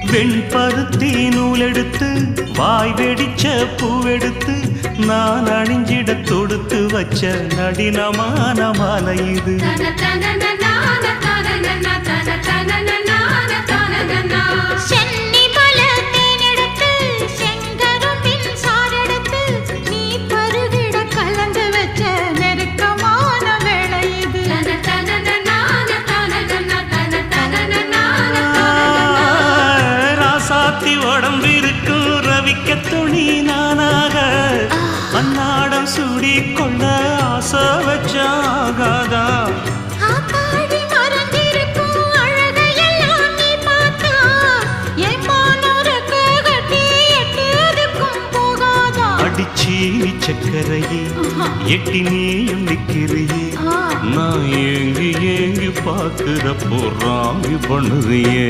வெண்பருத்தி நூலெடுத்து வாய் வெடிச்ச பூவெடுத்து நான் அணிஞ்சிட தொடுத்து வச்ச நடினமான மாலை இது. உடம்பிருக்கும் ரவிக்க துணி நானாக அன்னாடம் சூடி கொள்ள ஆசை வச்சாகாதா. அடிச்சீனி சக்கரையே எட்டி நீயும் நிக்கிறியே நான் ஏங்கி ஏங்கி பார்க்கிறப்போ ராங்கி பண்ணுறியே.